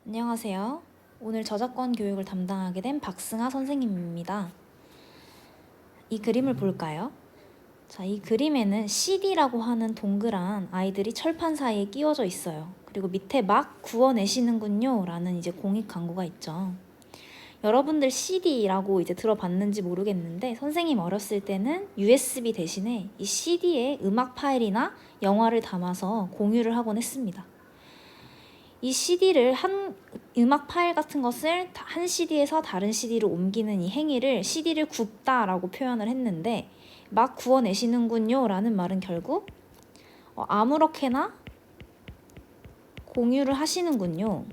안녕하세요. 오늘 저작권 교육을 담당하게 된 박승아 선생님입니다. 이 그림을 볼까요? 자, 이 그림에는 CD라고 하는 동그란 아이들이 철판 사이에 끼워져 있어요. 그리고 밑에 막 구워내시는군요 라는 이제 공익 광고가 있죠. 여러분들 CD라고 이제 들어봤는지 모르겠는데 선생님 어렸을 때는 USB 대신에 이 CD에 음악 파일이나 영화를 담아서 공유를 하곤 했습니다. 이 CD를 음악 파일 같은 것을 한 CD에서 다른 CD로 옮기는 이 행위를 CD를 굽다라고 표현을 했는데 막 구워내시는군요 라는 말은 결국 아무렇게나 공유를 하시는군요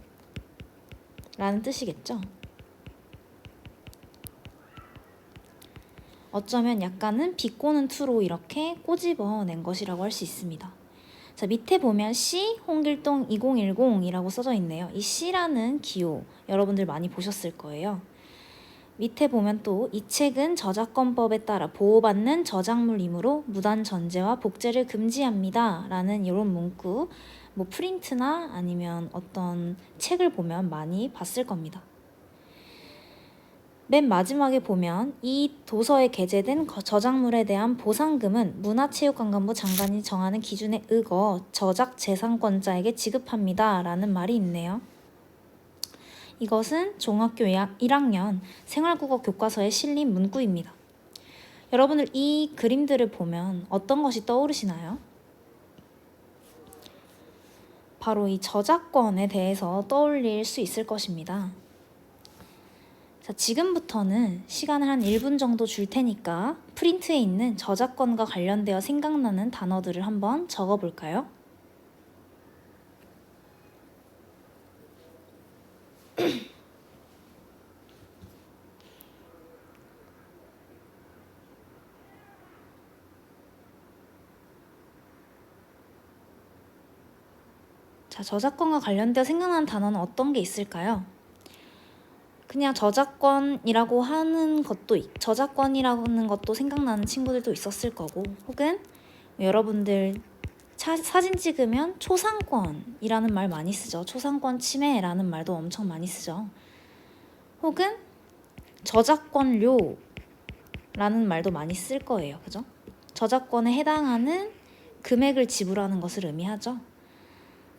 라는 뜻이겠죠. 어쩌면 약간은 비꼬는 투로 이렇게 꼬집어낸 것이라고 할 수 있습니다. 자, 밑에 보면 C 홍길동 2010이라고 써져 있네요. 이 C라는 기호 여러분들 많이 보셨을 거예요. 밑에 보면 또 이 책은 저작권법에 따라 보호받는 저작물이므로 무단 전제와 복제를 금지합니다 라는 이런 문구 뭐 프린트나 아니면 어떤 책을 보면 많이 봤을 겁니다. 맨 마지막에 보면 이 도서에 게재된 저작물에 대한 보상금은 문화체육관광부 장관이 정하는 기준에 의거 저작재산권자에게 지급합니다 라는 말이 있네요. 이것은 중학교 1학년 생활국어 교과서에 실린 문구입니다. 여러분들 이 그림들을 보면 어떤 것이 떠오르시나요? 바로 이 저작권에 대해서 떠올릴 수 있을 것입니다. 자, 지금부터는 시간을 한 1분 정도 줄 테니까 프린트에 있는 저작권과 관련되어 생각나는 단어들을 한번 적어볼까요? 자, 저작권과 관련되어 생각나는 단어는 어떤 게 있을까요? 그냥 저작권이라고 하는 것도 생각나는 친구들도 있었을 거고, 혹은 여러분들 사진 찍으면 초상권이라는 말 많이 쓰죠. 초상권 침해라는 말도 엄청 많이 쓰죠. 혹은 저작권료라는 말도 많이 쓸 거예요. 그죠? 저작권에 해당하는 금액을 지불하는 것을 의미하죠.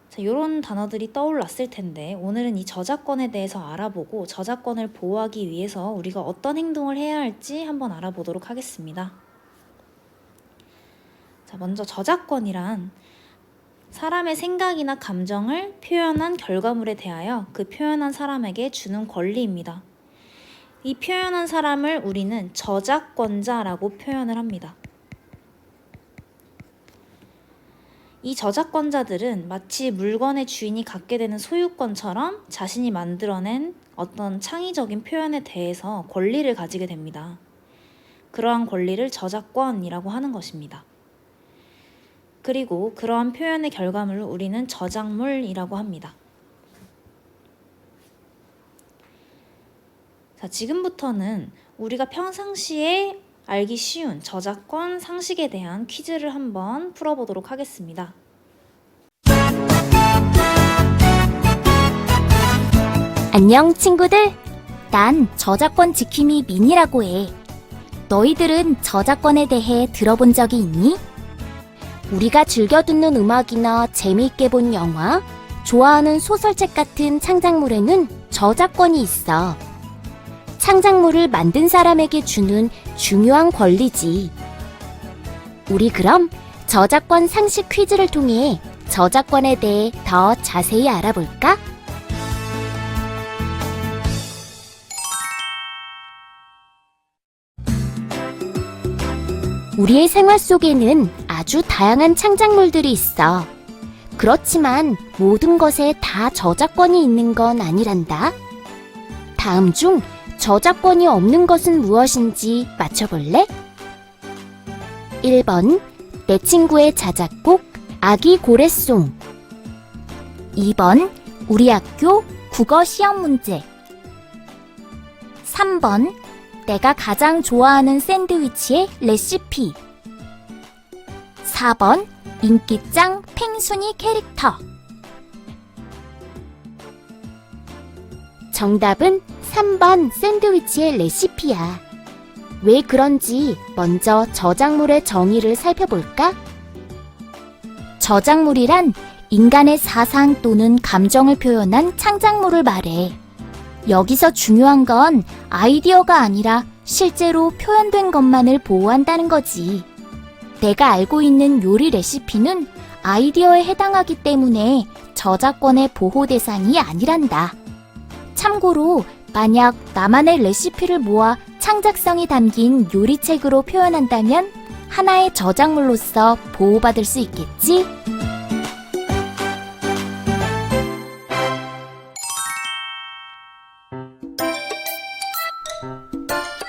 자, 이런 단어들이 떠올랐을 텐데 오늘은 이 저작권에 대해서 알아보고 저작권을 보호하기 위해서 우리가 어떤 행동을 해야 할지 한번 알아보도록 하겠습니다. 자, 먼저 저작권이란 사람의 생각이나 감정을 표현한 결과물에 대하여 그 표현한 사람에게 주는 권리입니다. 이 표현한 사람을 우리는 저작권자라고 표현을 합니다. 이 저작권자들은 마치 물건의 주인이 갖게 되는 소유권처럼 자신이 만들어낸 어떤 창의적인 표현에 대해서 권리를 가지게 됩니다. 그러한 권리를 저작권이라고 하는 것입니다. 그리고 그러한 표현의 결과물을 우리는 저작물이라고 합니다. 자, 지금부터는 우리가 평상시에 알기 쉬운 저작권 상식에 대한 퀴즈를 한번 풀어보도록 하겠습니다. 안녕 친구들, 난 저작권 지킴이 민이라고 해. 너희들은 저작권에 대해 들어본 적이 있니? 우리가 즐겨 듣는 음악이나 재미있게 본 영화, 좋아하는 소설책 같은 창작물에는 저작권이 있어. 창작물을 만든 사람에게 주는 중요한 권리지. 우리 그럼 저작권 상식 퀴즈를 통해 저작권에 대해 더 자세히 알아볼까? 우리의 생활 속에는 아주 다양한 창작물들이 있어. 그렇지만 모든 것에 다 저작권이 있는 건 아니란다. 다음 중 저작권이 없는 것은 무엇인지 맞춰볼래? 1번 내 친구의 자작곡 아기 고래송. 2번 우리 학교 국어 시험 문제. 3번 내가 가장 좋아하는 샌드위치의 레시피. 4번 인기짱 팽순이 캐릭터. 정답은 3번 샌드위치의 레시피야. 왜 그런지 먼저 저작물의 정의를 살펴볼까? 저작물이란 인간의 사상 또는 감정을 표현한 창작물을 말해. 여기서 중요한 건 아이디어가 아니라 실제로 표현된 것만을 보호한다는 거지. 내가 알고 있는 요리 레시피는 아이디어에 해당하기 때문에 저작권의 보호 대상이 아니란다. 참고로 만약 나만의 레시피를 모아 창작성이 담긴 요리책으로 표현한다면 하나의 저작물로서 보호받을 수 있겠지?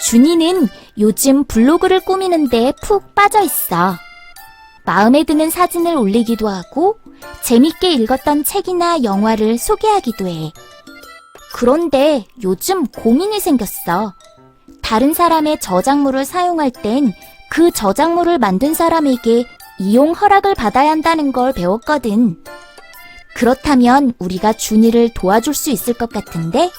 준이는 요즘 블로그를 꾸미는데 푹 빠져 있어. 마음에 드는 사진을 올리기도 하고 재밌게 읽었던 책이나 영화를 소개하기도 해. 그런데 요즘 고민이 생겼어. 다른 사람의 저작물을 사용할 땐 그 저작물을 만든 사람에게 이용 허락을 받아야 한다는 걸 배웠거든. 그렇다면 우리가 준이를 도와줄 수 있을 것 같은데?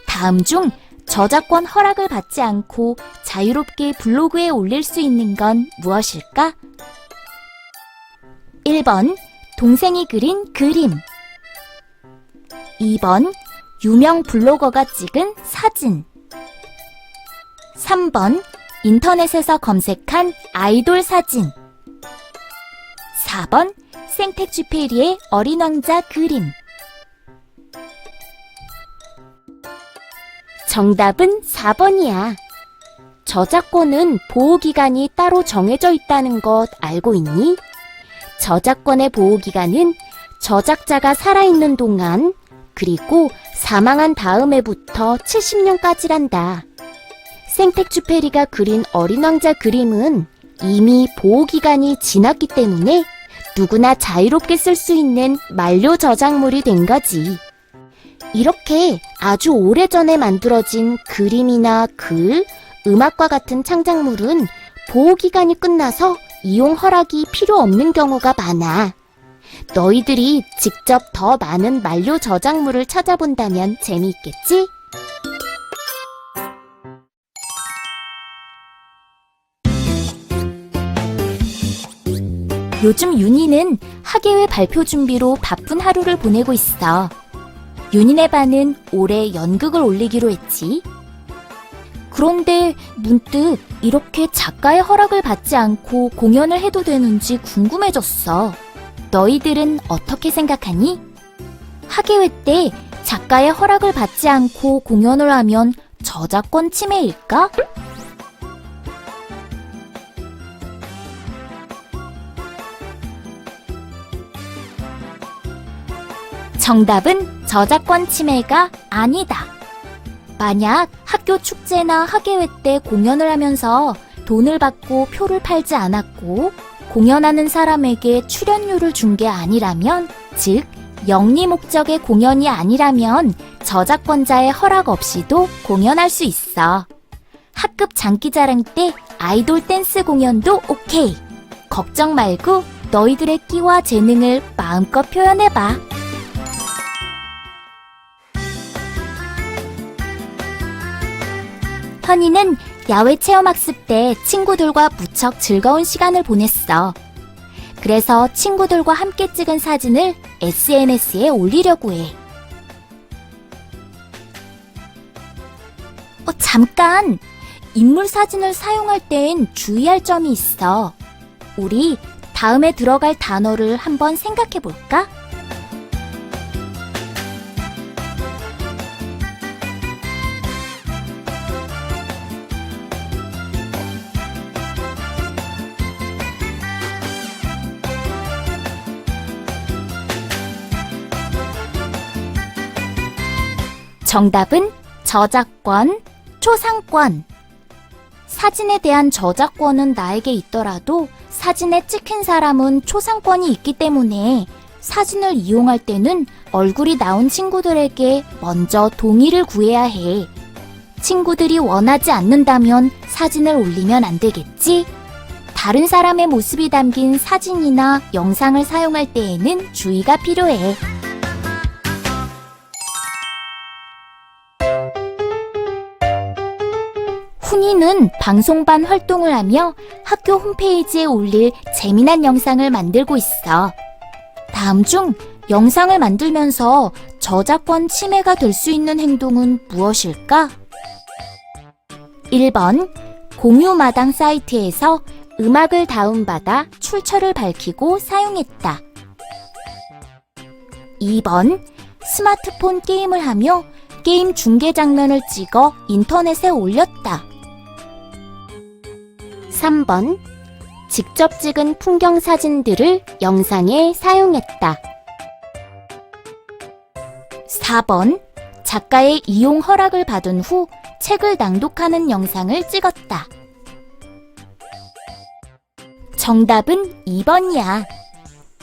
다음 중 저작권 허락을 받지 않고 자유롭게 블로그에 올릴 수 있는 건 무엇일까? 1번 동생이 그린 그림, 2번 유명 블로거가 찍은 사진, 3번 인터넷에서 검색한 아이돌 사진, 4번 생텍쥐페리의 어린 왕자 그림. 정답은 4번이야. 저작권은 보호기간이 따로 정해져 있다는 것 알고 있니? 저작권의 보호기간은 저작자가 살아있는 동안, 그리고 사망한 다음해부터 70년까지란다. 생텍쥐페리가 그린 어린 왕자 그림은 이미 보호기간이 지났기 때문에 누구나 자유롭게 쓸 수 있는 만료 저작물이 된 거지. 이렇게 아주 오래전에 만들어진 그림이나 글, 음악과 같은 창작물은 보호기간이 끝나서 이용 허락이 필요 없는 경우가 많아. 너희들이 직접 더 많은 만료 저작물을 찾아본다면 재미있겠지? 요즘 윤희는 학예회 발표 준비로 바쁜 하루를 보내고 있어. 윤희네 반은 올해 연극을 올리기로 했지. 그런데 문득 이렇게 작가의 허락을 받지 않고 공연을 해도 되는지 궁금해졌어. 너희들은 어떻게 생각하니? 학예회 때 작가의 허락을 받지 않고 공연을 하면 저작권 침해일까? 정답은 저작권 침해가 아니다. 만약 학교 축제나 학예회 때 공연을 하면서 돈을 받고 표를 팔지 않았고 공연하는 사람에게 출연료를 준 게 아니라면, 즉 영리 목적의 공연이 아니라면 저작권자의 허락 없이도 공연할 수 있어. 학급 장기자랑 때 아이돌 댄스 공연도 오케이. 걱정 말고 너희들의 끼와 재능을 마음껏 표현해봐. 현이는 야외 체험학습 때 친구들과 무척 즐거운 시간을 보냈어. 그래서 친구들과 함께 찍은 사진을 SNS에 올리려고 해. 잠깐! 인물 사진을 사용할 땐 주의할 점이 있어. 우리 다음에 들어갈 단어를 한번 생각해 볼까? 정답은 저작권, 초상권. 사진에 대한 저작권은 나에게 있더라도 사진에 찍힌 사람은 초상권이 있기 때문에 사진을 이용할 때는 얼굴이 나온 친구들에게 먼저 동의를 구해야 해. 친구들이 원하지 않는다면 사진을 올리면 안 되겠지? 다른 사람의 모습이 담긴 사진이나 영상을 사용할 때에는 주의가 필요해. 쿵이는 방송반 활동을 하며 학교 홈페이지에 올릴 재미난 영상을 만들고 있어. 다음 중 영상을 만들면서 저작권 침해가 될 수 있는 행동은 무엇일까? 1번, 공유 마당 사이트에서 음악을 다운받아 출처를 밝히고 사용했다. 2번, 스마트폰 게임을 하며 게임 중계 장면을 찍어 인터넷에 올렸다. 3번, 직접 찍은 풍경 사진들을 영상에 사용했다. 4번, 작가의 이용 허락을 받은 후 책을 낭독하는 영상을 찍었다. 정답은 2번이야.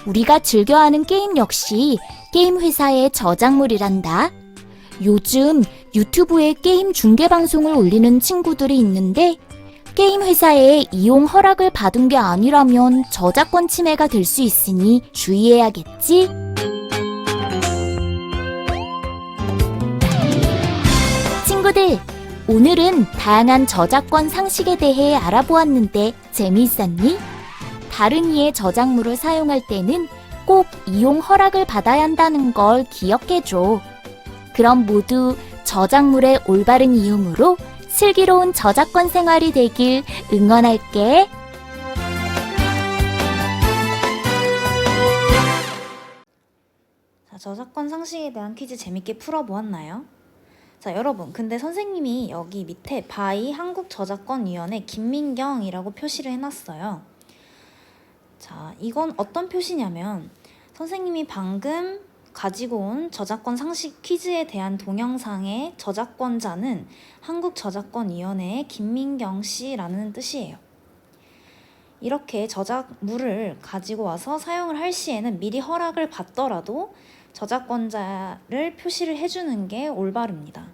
우리가 즐겨하는 게임 역시 게임 회사의 저작물이란다. 요즘 유튜브에 게임 중계 방송을 올리는 친구들이 있는데 게임 회사에 이용 허락을 받은 게 아니라면 저작권 침해가 될 수 있으니 주의해야겠지? 친구들, 오늘은 다양한 저작권 상식에 대해 알아보았는데 재미있었니? 다른 이의 저작물을 사용할 때는 꼭 이용 허락을 받아야 한다는 걸 기억해줘. 그럼 모두 저작물의 올바른 이용으로 슬기로운 저작권 생활이 되길 응원할게. 자, 저작권 상식에 대한 퀴즈 재밌게 풀어보았나요? 자, 여러분, 근데 선생님이 여기 밑에 바이 한국저작권위원회 김민경이라고 표시를 해놨어요. 자, 이건 어떤 표시냐면 선생님이 방금 가지고 온 저작권 상식 퀴즈에 대한 동영상의 저작권자는 한국저작권위원회의 김민경 씨라는 뜻이에요. 이렇게 저작물을 가지고 와서 사용을 할 시에는 미리 허락을 받더라도 저작권자를 표시를 해주는 게 올바릅니다.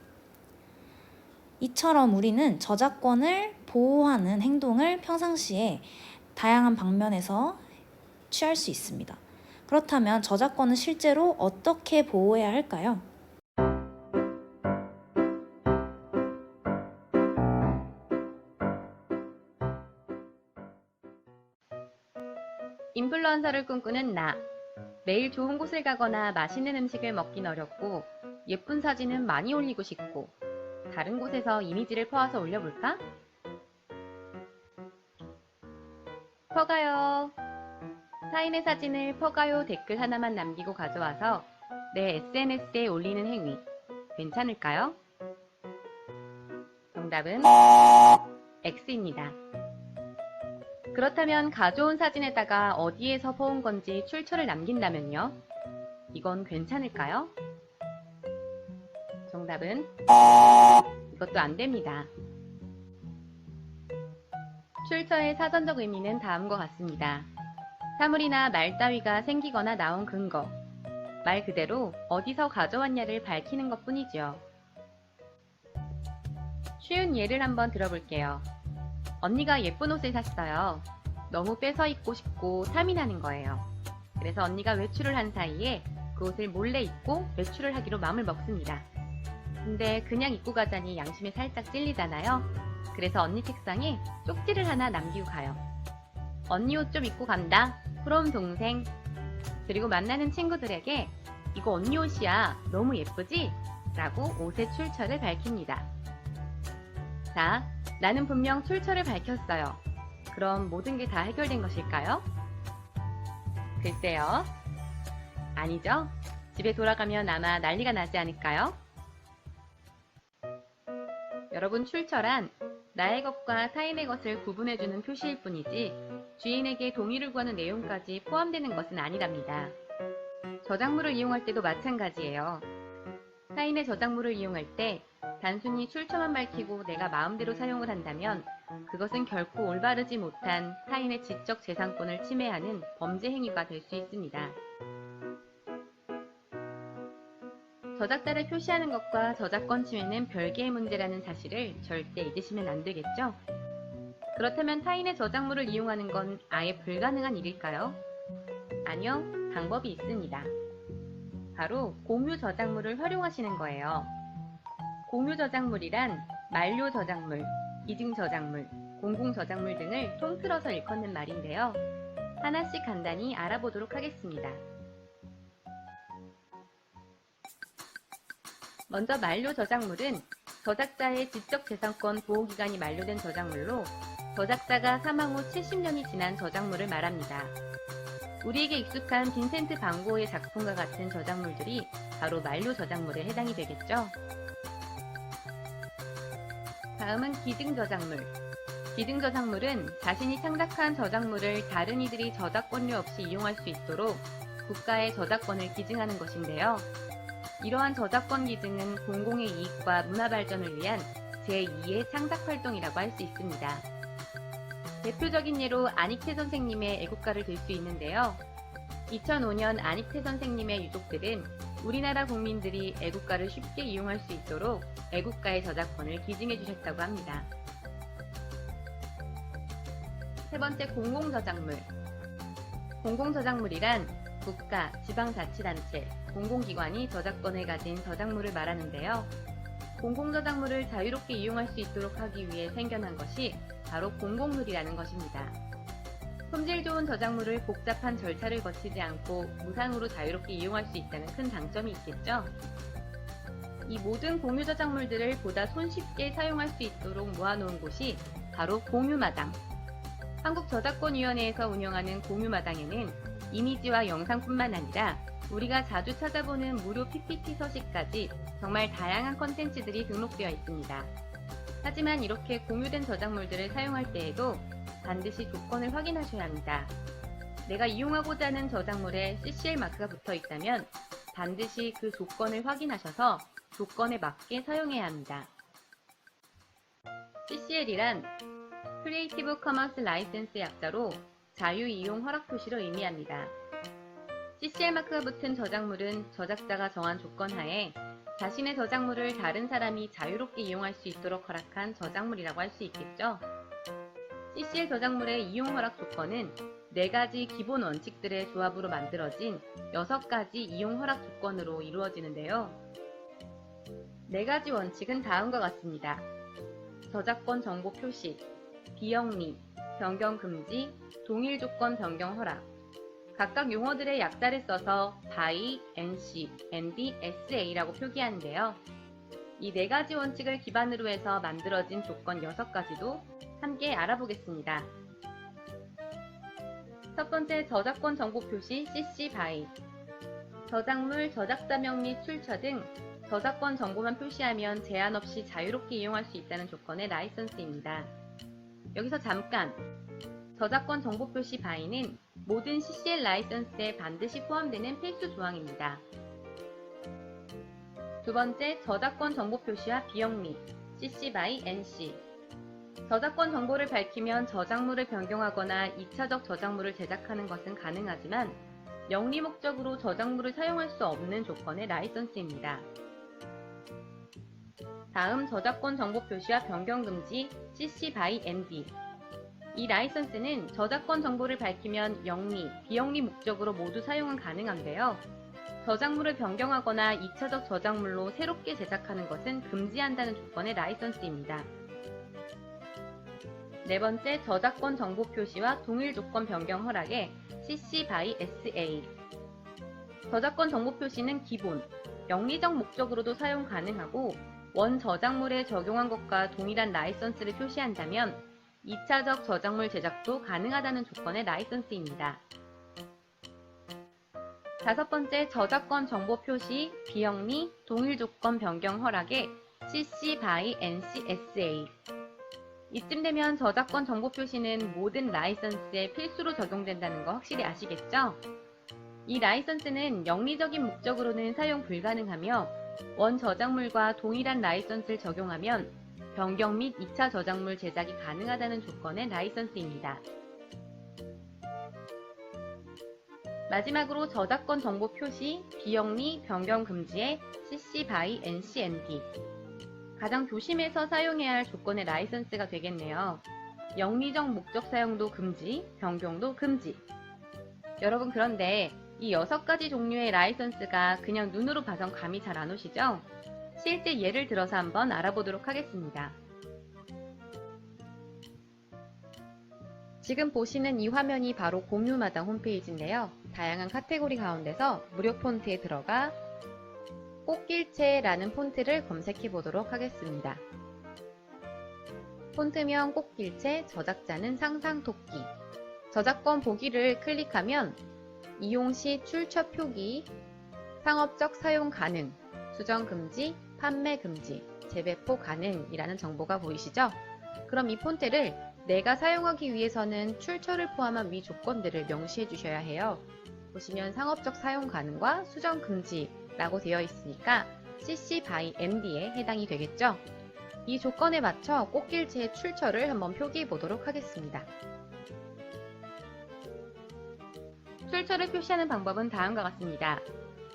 이처럼 우리는 저작권을 보호하는 행동을 평상시에 다양한 방면에서 취할 수 있습니다. 그렇다면 저작권은 실제로 어떻게 보호해야 할까요? 인플루언서를 꿈꾸는 나. 매일 좋은 곳을 가거나 맛있는 음식을 먹긴 어렵고 예쁜 사진은 많이 올리고 싶고 다른 곳에서 이미지를 퍼와서 올려볼까? 퍼가요. 타인의 사진을 퍼가요 댓글 하나만 남기고 가져와서 내 SNS에 올리는 행위 괜찮을까요? 정답은 X입니다. 그렇다면 가져온 사진에다가 어디에서 퍼온 건지 출처를 남긴다면요? 이건 괜찮을까요? 정답은 이것도 안 됩니다. 출처의 사전적 의미는 다음과 같습니다. 사물이나 말 따위가 생기거나 나온 근거, 말 그대로 어디서 가져왔냐를 밝히는 것 뿐이죠. 쉬운 예를 한번 들어볼게요. 언니가 예쁜 옷을 샀어요. 너무 뺏어 입고 싶고 탐이 나는 거예요. 그래서 언니가 외출을 한 사이에 그 옷을 몰래 입고 외출을 하기로 마음을 먹습니다. 근데 그냥 입고 가자니 양심에 살짝 찔리잖아요. 그래서 언니 책상에 쪽지를 하나 남기고 가요. 언니 옷 좀 입고 간다. 그럼 동생. 그리고 만나는 친구들에게 이거 언니 옷이야. 너무 예쁘지? 라고 옷의 출처를 밝힙니다. 자, 나는 분명 출처를 밝혔어요. 그럼 모든 게 다 해결된 것일까요? 글쎄요. 아니죠? 집에 돌아가면 아마 난리가 나지 않을까요? 여러분, 출처란 나의 것과 타인의 것을 구분해주는 표시일 뿐이지 주인에게 동의를 구하는 내용까지 포함되는 것은 아니랍니다. 저작물을 이용할 때도 마찬가지예요. 타인의 저작물을 이용할 때 단순히 출처만 밝히고 내가 마음대로 사용을 한다면 그것은 결코 올바르지 못한 타인의 지적 재산권을 침해하는 범죄 행위가 될 수 있습니다. 저작자를 표시하는 것과 저작권 침해는 별개의 문제라는 사실을 절대 잊으시면 안 되겠죠? 그렇다면 타인의 저작물을 이용하는 건 아예 불가능한 일일까요? 아니요, 방법이 있습니다. 바로 공유 저작물을 활용하시는 거예요. 공유 저작물이란 만료 저작물, 기증 저작물, 공공 저작물 등을 통틀어서 일컫는 말인데요. 하나씩 간단히 알아보도록 하겠습니다. 먼저 만료 저작물은 저작자의 지적재산권 보호기간이 만료된 저작물로 저작자가 사망 후 70년이 지난 저작물을 말합니다. 우리에게 익숙한 빈센트 반 고흐의 작품과 같은 저작물들이 바로 만료 저작물에 해당이 되겠죠. 다음은 기증 저작물. 기증 저작물은 자신이 창작한 저작물을 다른 이들이 저작권료 없이 이용할 수 있도록 국가에 저작권을 기증하는 것인데요. 이러한 저작권 기증은 공공의 이익과 문화 발전을 위한 제2의 창작 활동이라고 할 수 있습니다. 대표적인 예로 안익태 선생님의 애국가를 들 수 있는데요. 2005년 안익태 선생님의 유족들은 우리나라 국민들이 애국가를 쉽게 이용할 수 있도록 애국가의 저작권을 기증해 주셨다고 합니다. 세 번째, 공공저작물. 공공저작물이란 국가, 지방자치단체, 공공기관이 저작권을 가진 저작물을 말하는데요. 공공저작물을 자유롭게 이용할 수 있도록 하기 위해 생겨난 것이 바로 공공룰이라는 것입니다. 품질 좋은 저작물을 복잡한 절차를 거치지 않고 무상으로 자유롭게 이용할 수 있다는 큰 장점이 있겠죠. 이 모든 공유 저작물들을 보다 손쉽게 사용할 수 있도록 모아놓은 곳이 바로 공유마당. 한국저작권위원회에서 운영하는 공유마당에는 이미지와 영상뿐만 아니라 우리가 자주 찾아보는 무료 PPT 서식까지 정말 다양한 컨텐츠들이 등록되어 있습니다. 하지만 이렇게 공유된 저작물들을 사용할 때에도 반드시 조건을 확인하셔야 합니다. 내가 이용하고자 하는 저작물에 CCL 마크가 붙어 있다면 반드시 그 조건을 확인하셔서 조건에 맞게 사용해야 합니다. CCL이란 크리에이티브 커먼스 라이센스의 약자로 자유이용 허락 표시를 의미합니다. CCL 마크가 붙은 저작물은 저작자가 정한 조건 하에 자신의 저작물을 다른 사람이 자유롭게 이용할 수 있도록 허락한 저작물이라고 할 수 있겠죠. CCL 저작물의 이용 허락 조건은 4가지 기본 원칙들의 조합으로 만들어진 6가지 이용 허락 조건으로 이루어지는데요. 4가지 원칙은 다음과 같습니다. 저작권 정보 표시, 비영리, 변경 금지, 동일 조건 변경 허락. 각각 용어들의 약자를 써서 by, NC, ND, SA라고 표기하는데요. 이 4가지 원칙을 기반으로 해서 만들어진 조건 6가지도 함께 알아보겠습니다. 첫 번째, 저작권 정보 표시 CC BY. 저작물, 저작자명 및 출처 등 저작권 정보만 표시하면 제한 없이 자유롭게 이용할 수 있다는 조건의 라이선스입니다. 여기서 잠깐! 저작권 정보 표시 BY는 모든 CCL 라이선스에 반드시 포함되는 필수 조항입니다. 두 번째, 저작권 정보 표시와 비영리 CC BY NC. 저작권 정보를 밝히면 저작물을 변경하거나 2차적 저작물을 제작하는 것은 가능하지만 영리 목적으로 저작물을 사용할 수 없는 조건의 라이선스입니다. 다음, 저작권 정보 표시와 변경 금지 CC BY ND. 이 라이선스는 저작권 정보를 밝히면 영리, 비영리 목적으로 모두 사용은 가능한데요. 저작물을 변경하거나 2차적 저작물로 새롭게 제작하는 것은 금지한다는 조건의 라이선스입니다. 네 번째, 저작권 정보 표시와 동일 조건 변경 허락의 CC BY SA. 저작권 정보 표시는 기본, 영리적 목적으로도 사용 가능하고 원 저작물에 적용한 것과 동일한 라이선스를 표시한다면 2차적 저작물 제작도 가능하다는 조건의 라이선스입니다. 다섯 번째, 저작권 정보 표시, 비영리, 동일 조건 변경 허락의 CC BY NC SA. 이쯤 되면 저작권 정보 표시는 모든 라이선스에 필수로 적용된다는 거 확실히 아시겠죠? 이 라이선스는 영리적인 목적으로는 사용 불가능하며 원 저작물과 동일한 라이선스를 적용하면 변경 및 2차 저작물 제작이 가능하다는 조건의 라이선스입니다. 마지막으로 저작권 정보 표시, 비영리, 변경 금지의 CC BY NC ND. 가장 조심해서 사용해야 할 조건의 라이선스가 되겠네요. 영리적 목적 사용도 금지, 변경도 금지. 여러분, 그런데 이 6가지 종류의 라이선스가 그냥 눈으로 봐선 감이 잘 안 오시죠? 실제 예를 들어서 한번 알아보도록 하겠습니다. 지금 보시는 이 화면이 바로 공유마당 홈페이지인데요. 다양한 카테고리 가운데서 무료 폰트에 들어가 꽃길채라는 폰트를 검색해 보도록 하겠습니다. 폰트명 꽃길채, 저작자는 상상토끼. 저작권 보기를 클릭하면 이용 시 출처 표기, 상업적 사용 가능, 수정 금지, 판매 금지, 재배포 가능이라는 정보가 보이시죠? 그럼 이 폰트를 내가 사용하기 위해서는 출처를 포함한 위 조건들을 명시해 주셔야 해요. 보시면 상업적 사용 가능과 수정 금지라고 되어 있으니까 CC by ND에 해당이 되겠죠? 이 조건에 맞춰 꽃길채의 출처를 한번 표기해 보도록 하겠습니다. 출처를 표시하는 방법은 다음과 같습니다.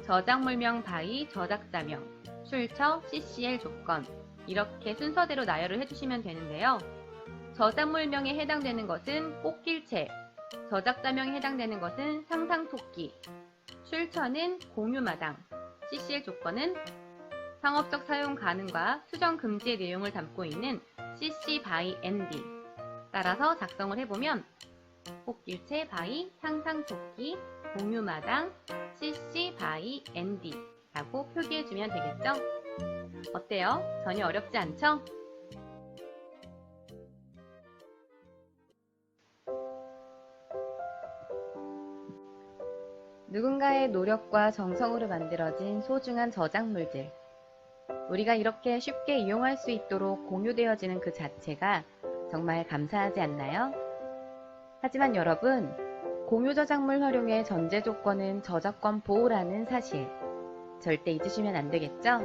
저작물명 by 저작자명, 출처, CCL 조건 이렇게 순서대로 나열을 해주시면 되는데요. 저작물명에 해당되는 것은 꽃길채, 저작자명에 해당되는 것은 상상토끼, 출처는 공유마당, CCL 조건은 상업적 사용 가능과 수정 금지의 내용을 담고 있는 CC by ND. 따라서 작성을 해보면 꽃길채 by 상상토끼, 공유마당, CC by ND 라고 표기해주면 되겠죠? 어때요? 전혀 어렵지 않죠? 누군가의 노력과 정성으로 만들어진 소중한 저작물들. 우리가 이렇게 쉽게 이용할 수 있도록 공유되어지는 그 자체가 정말 감사하지 않나요? 하지만 여러분, 공유 저작물 활용의 전제 조건은 저작권 보호라는 사실. 절대 잊으시면 안 되겠죠?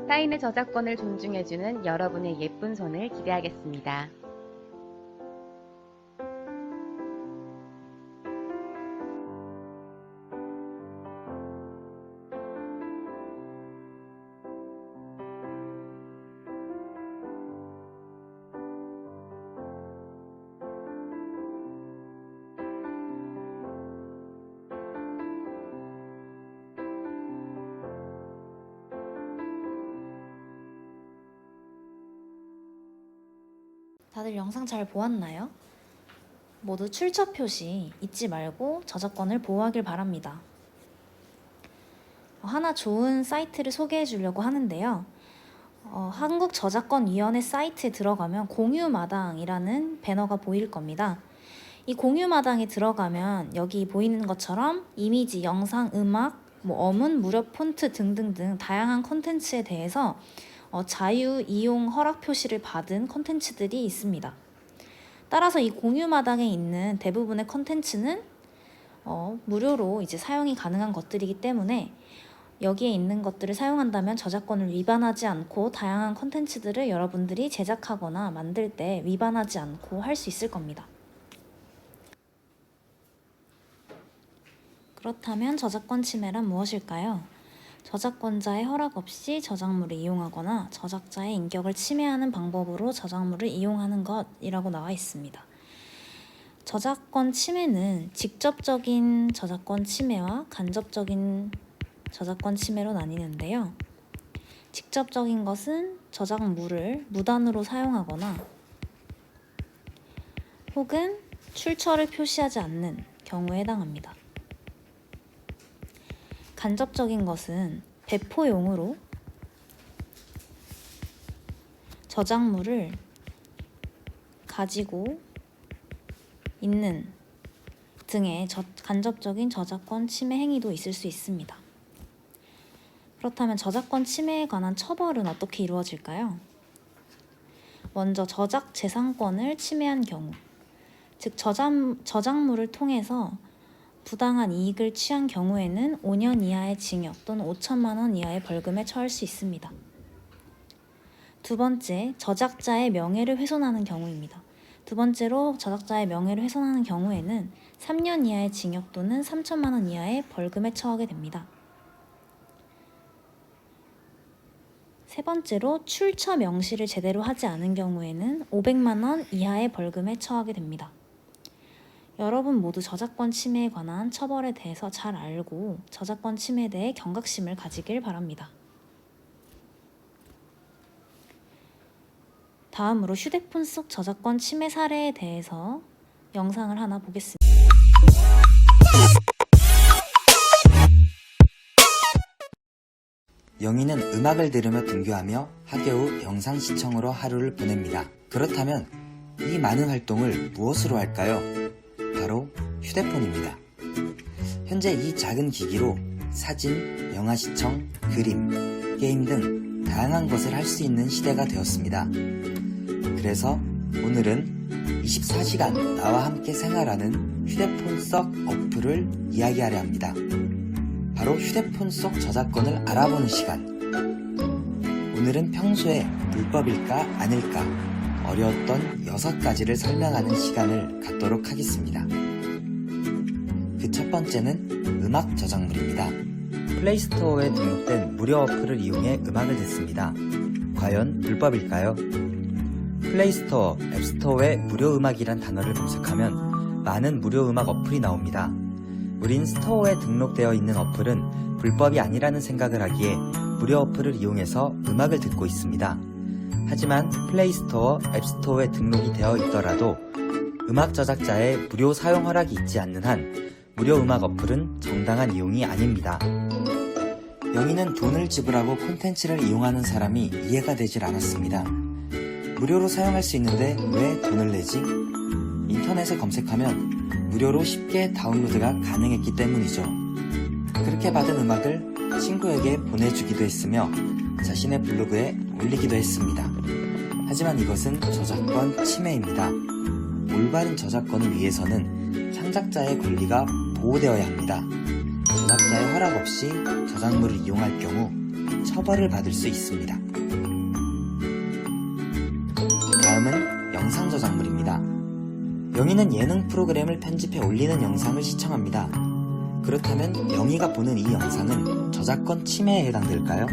타인의 저작권을 존중해주는 여러분의 예쁜 손을 기대하겠습니다. 다들 영상 잘 보았나요? 모두 출처 표시 잊지 말고 저작권을 보호하길 바랍니다. 하나 좋은 사이트를 소개해 주려고 하는데요. 한국저작권위원회 사이트에 들어가면 공유마당이라는 배너가 보일 겁니다. 이 공유마당에 들어가면 여기 보이는 것처럼 이미지, 영상, 음악, 어문, 무료 폰트 등등등 다양한 콘텐츠에 대해서 자유 이용 허락 표시를 받은 콘텐츠들이 있습니다. 따라서 이 공유마당에 있는 대부분의 콘텐츠는 무료로 이제 사용이 가능한 것들이기 때문에 여기에 있는 것들을 사용한다면 저작권을 위반하지 않고 다양한 콘텐츠들을 여러분들이 제작하거나 만들 때 위반하지 않고 할 수 있을 겁니다. 그렇다면 저작권 침해란 무엇일까요? 저작권자의 허락 없이 저작물을 이용하거나 저작자의 인격을 침해하는 방법으로 저작물을 이용하는 것이라고 나와 있습니다. 저작권 침해는 직접적인 저작권 침해와 간접적인 저작권 침해로 나뉘는데요. 직접적인 것은 저작물을 무단으로 사용하거나 혹은 출처를 표시하지 않는 경우에 해당합니다. 간접적인 것은 배포용으로 저작물을 가지고 있는 등의 간접적인 저작권 침해 행위도 있을 수 있습니다. 그렇다면 저작권 침해에 관한 처벌은 어떻게 이루어질까요? 먼저 저작 재산권을 침해한 경우, 즉 저작물을 통해서 부당한 이익을 취한 경우에는 5년 이하의 징역 또는 5천만 원 이하의 벌금에 처할 수 있습니다. 두 번째, 저작자의 명예를 훼손하는 경우입니다. 두 번째로 저작자의 명예를 훼손하는 경우에는 3년 이하의 징역 또는 3천만 원 이하의 벌금에 처하게 됩니다. 세 번째로 출처 명시를 제대로 하지 않은 경우에는 500만 원 이하의 벌금에 처하게 됩니다. 여러분 모두 저작권 침해에 관한 처벌에 대해서 잘 알고 저작권 침해에 대해 경각심을 가지길 바랍니다. 다음으로 휴대폰 속 저작권 침해 사례에 대해서 영상을 하나 보겠습니다. 영희는 음악을 들으며 등교하며 학교 후 영상 시청으로 하루를 보냅니다. 그렇다면 이 많은 활동을 무엇으로 할까요? 바로 휴대폰입니다. 현재 이 작은 기기로 사진, 영화 시청, 그림, 게임 등 다양한 것을 할 수 있는 시대가 되었습니다. 그래서 오늘은 24시간 나와 함께 생활하는 휴대폰 속 어플을 이야기하려 합니다. 바로 휴대폰 속 저작권을 알아보는 시간. 오늘은 평소에 불법일까 아닐까 어려웠던 6가지를 설명하는 시간을 갖도록 하겠습니다. 그 첫 번째는 음악 저작물입니다. 플레이스토어에 등록된 무료 어플을 이용해 음악을 듣습니다. 과연 불법일까요? 플레이스토어, 앱스토어에 무료 음악이란 단어를 검색하면 많은 무료 음악 어플이 나옵니다. 우린 스토어에 등록되어 있는 어플은 불법이 아니라는 생각을 하기에 무료 어플을 이용해서 음악을 듣고 있습니다. 하지만 플레이스토어, 앱스토어에 등록이 되어 있더라도 음악 저작자의 무료 사용 허락이 있지 않는 한 무료 음악 어플은 정당한 이용이 아닙니다. 영희는 돈을 지불하고 콘텐츠를 이용하는 사람이 이해가 되질 않았습니다. 무료로 사용할 수 있는데 왜 돈을 내지? 인터넷에 검색하면 무료로 쉽게 다운로드가 가능했기 때문이죠. 그렇게 받은 음악을 친구에게 보내주기도 했으며 자신의 블로그에 올리기도 했습니다. 하지만 이것은 저작권 침해입니다. 올바른 저작권을 위해서는 창작자의 권리가 보호되어야 합니다. 저작자의 허락 없이 저작물을 이용할 경우 처벌을 받을 수 있습니다. 다음은 영상 저작물입니다. 영희는 예능 프로그램을 편집해 올리는 영상을 시청합니다. 그렇다면 영희가 보는 이 영상은 저작권 침해에 해당될까요?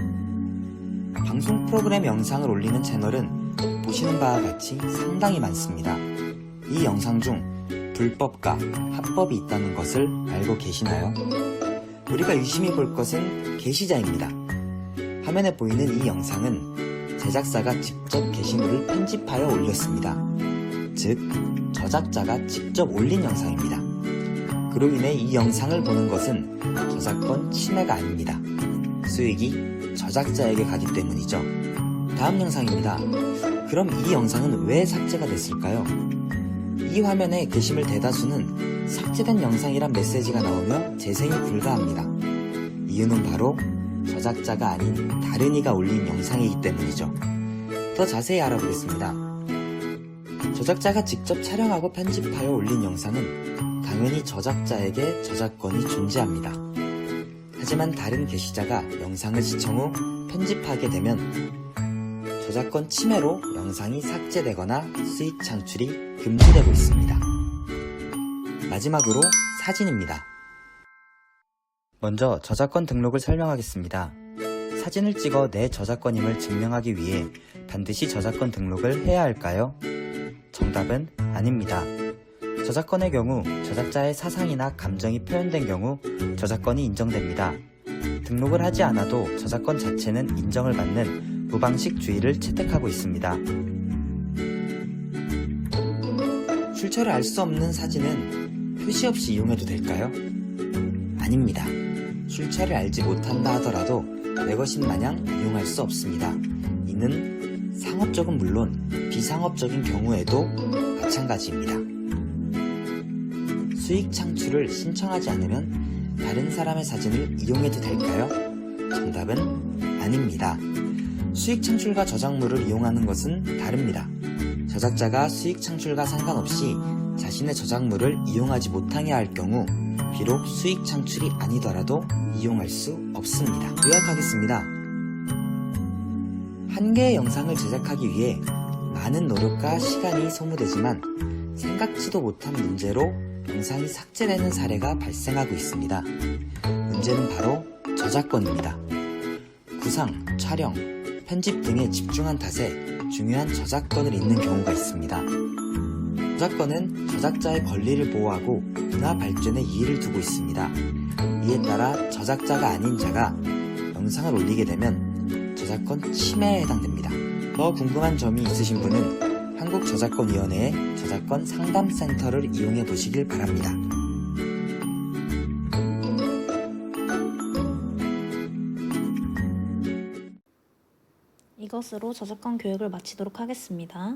방송 프로그램 영상을 올리는 채널은 보시는 바와 같이 상당히 많습니다. 이 영상 중 불법과 합법이 있다는 것을 알고 계시나요? 우리가 유심히 볼 것은 게시자입니다. 화면에 보이는 이 영상은 제작사가 직접 게시물을 편집하여 올렸습니다. 즉, 저작자가 직접 올린 영상입니다. 그로 인해 이 영상을 보는 것은 저작권 침해가 아닙니다. 수익이 저작자에게 가기 때문이죠. 다음 영상입니다. 그럼 이 영상은 왜 삭제가 됐을까요? 이 화면에 게시물 대다수는 삭제된 영상이란 메시지가 나오며 재생이 불가합니다. 이유는 바로 저작자가 아닌 다른 이가 올린 영상이기 때문이죠. 더 자세히 알아보겠습니다. 저작자가 직접 촬영하고 편집하여 올린 영상은 당연히 저작자에게 저작권이 존재합니다. 하지만 다른 게시자가 영상을 시청 후 편집하게 되면 저작권 침해로 영상이 삭제되거나 수익 창출이 금지되고 있습니다. 마지막으로 사진입니다. 먼저 저작권 등록을 설명하겠습니다. 사진을 찍어 내 저작권임을 증명하기 위해 반드시 저작권 등록을 해야 할까요? 정답은 아닙니다. 저작권의 경우 저작자의 사상이나 감정이 표현된 경우 저작권이 인정됩니다. 등록을 하지 않아도 저작권 자체는 인정을 받는 무방식주의를 채택하고 있습니다. 출처를 알 수 없는 사진은 표시 없이 이용해도 될까요? 아닙니다. 출처를 알지 못한다 하더라도 내 것인 마냥 이용할 수 없습니다. 이는 상업적은 물론 비상업적인 경우에도 마찬가지입니다. 수익 창출을 신청하지 않으면 다른 사람의 사진을 이용해도 될까요? 정답은 아닙니다. 수익 창출과 저작물을 이용하는 것은 다릅니다. 저작자가 수익 창출과 상관없이 자신의 저작물을 이용하지 못하게 할 경우 비록 수익 창출이 아니더라도 이용할 수 없습니다. 요약하겠습니다. 한 개의 영상을 제작하기 위해 많은 노력과 시간이 소모되지만 생각지도 못한 문제로 영상이 삭제되는 사례가 발생하고 있습니다. 문제는 바로 저작권입니다. 구상, 촬영, 편집 등에 집중한 탓에 중요한 저작권을 잃는 경우가 있습니다. 저작권은 저작자의 권리를 보호하고 문화 발전에 이의를 두고 있습니다. 이에 따라 저작자가 아닌 자가 영상을 올리게 되면 저작권 침해에 해당됩니다. 더 궁금한 점이 있으신 분은 한국저작권위원회의 저작권 상담센터를 이용해 보시길 바랍니다. 이것으로 저작권 교육을 마치도록 하겠습니다.